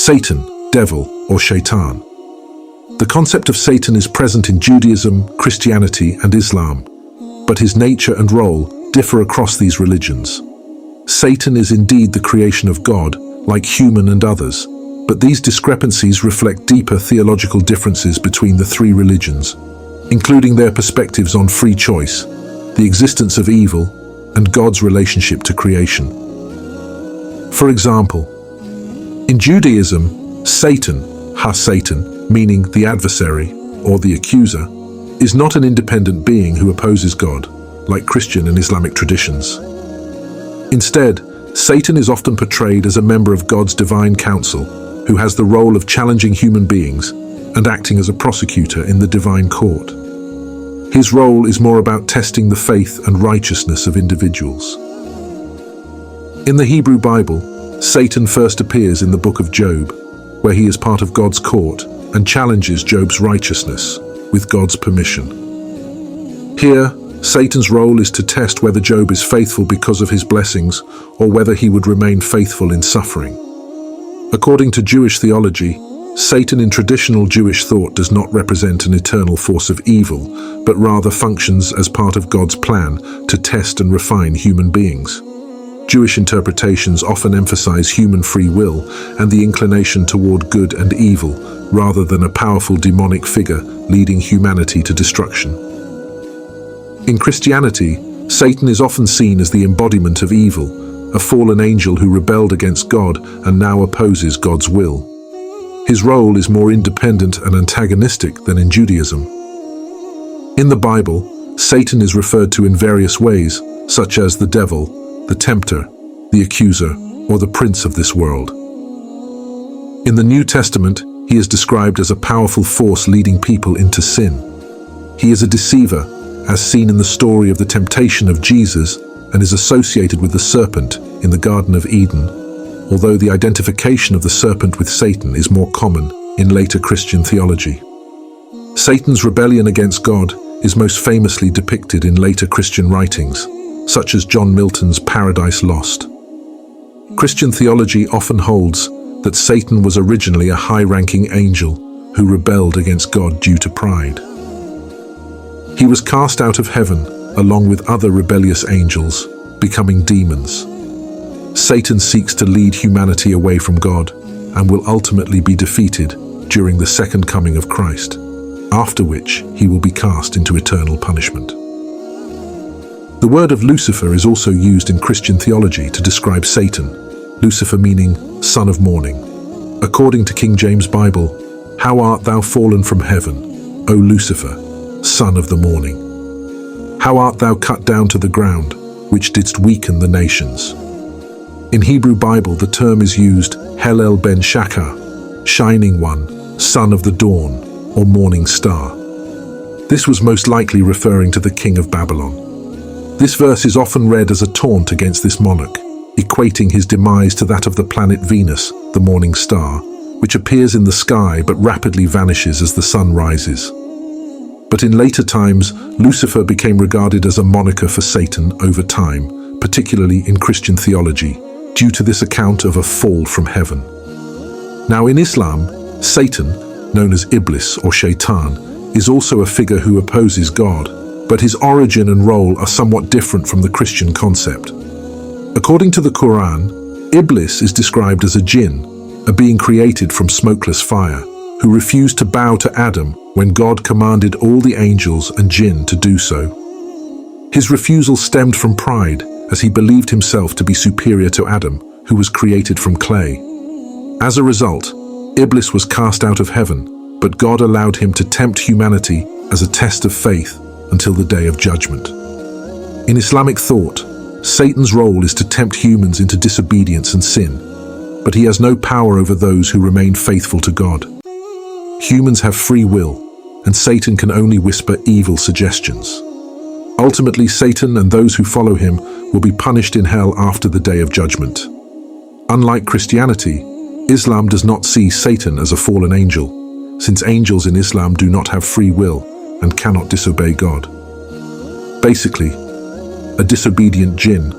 Satan, devil, or Shaitan. The concept of Satan is present in Judaism, Christianity, and Islam, but his nature and role differ across these religions. Satan is indeed the creation of God, like human and others, but these discrepancies reflect deeper theological differences between the three religions, including their perspectives on free choice, the existence of evil, and God's relationship to creation. For example, in Judaism, Satan, ha-Satan, meaning the adversary or the accuser, is not an independent being who opposes God, like Christian and Islamic traditions. Instead, Satan is often portrayed as a member of God's divine council who has the role of challenging human beings and acting as a prosecutor in the divine court. His role is more about testing the faith and righteousness of individuals. In the Hebrew Bible, Satan first appears in the book of Job, where he is part of God's court and challenges Job's righteousness with God's permission. Here, Satan's role is to test whether Job is faithful because of his blessings or whether he would remain faithful in suffering. According to Jewish theology, Satan in traditional Jewish thought does not represent an eternal force of evil, but rather functions as part of God's plan to test and refine human beings. Jewish interpretations often emphasize human free will and the inclination toward good and evil, rather than a powerful demonic figure leading humanity to destruction. In Christianity, Satan is often seen as the embodiment of evil, a fallen angel who rebelled against God and now opposes God's will. His role is more independent and antagonistic than in Judaism. In the Bible, Satan is referred to in various ways, such as the devil, the tempter, the accuser, or the prince of this world. In the New Testament, he is described as a powerful force leading people into sin. He is a deceiver, as seen in the story of the temptation of Jesus, and is associated with the serpent in the Garden of Eden, although the identification of the serpent with Satan is more common in later Christian theology. Satan's rebellion against God is most famously depicted in later Christian writings, such as John Milton's Paradise Lost. Christian theology often holds that Satan was originally a high-ranking angel who rebelled against God due to pride. He was cast out of heaven along with other rebellious angels, becoming demons. Satan seeks to lead humanity away from God and will ultimately be defeated during the second coming of Christ, after which he will be cast into eternal punishment. The word of Lucifer is also used in Christian theology to describe Satan, Lucifer meaning son of morning. According to King James Bible, "How art thou fallen from heaven, O Lucifer, son of the morning? How art thou cut down to the ground, which didst weaken the nations?" In Hebrew Bible, the term is used Helel ben Shachar, shining one, son of the dawn, or morning star. This was most likely referring to the king of Babylon. This verse is often read as a taunt against this monarch, equating his demise to that of the planet Venus, the morning star, which appears in the sky but rapidly vanishes as the sun rises. But in later times, Lucifer became regarded as a moniker for Satan over time, particularly in Christian theology, due to this account of a fall from heaven. Now in Islam, Satan, known as Iblis or Shaitan, is also a figure who opposes God, but his origin and role are somewhat different from the Christian concept. According to the Quran, Iblis is described as a jinn, a being created from smokeless fire, who refused to bow to Adam when God commanded all the angels and jinn to do so. His refusal stemmed from pride, as he believed himself to be superior to Adam, who was created from clay. As a result, Iblis was cast out of heaven, but God allowed him to tempt humanity as a test of faith until the day of judgment. In Islamic thought, Satan's role is to tempt humans into disobedience and sin, but he has no power over those who remain faithful to God. Humans have free will, and Satan can only whisper evil suggestions. Ultimately, Satan and those who follow him will be punished in hell after the day of judgment. Unlike Christianity, Islam does not see Satan as a fallen angel, since angels in Islam do not have free will and cannot disobey God. Basically, a disobedient jinn,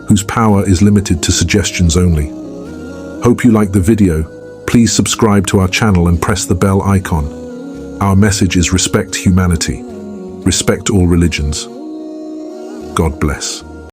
whose power is limited to suggestions only. Hope you liked the video. please subscribe to our channel and press the bell icon. Our message is respect humanity. Respect all religions. God bless.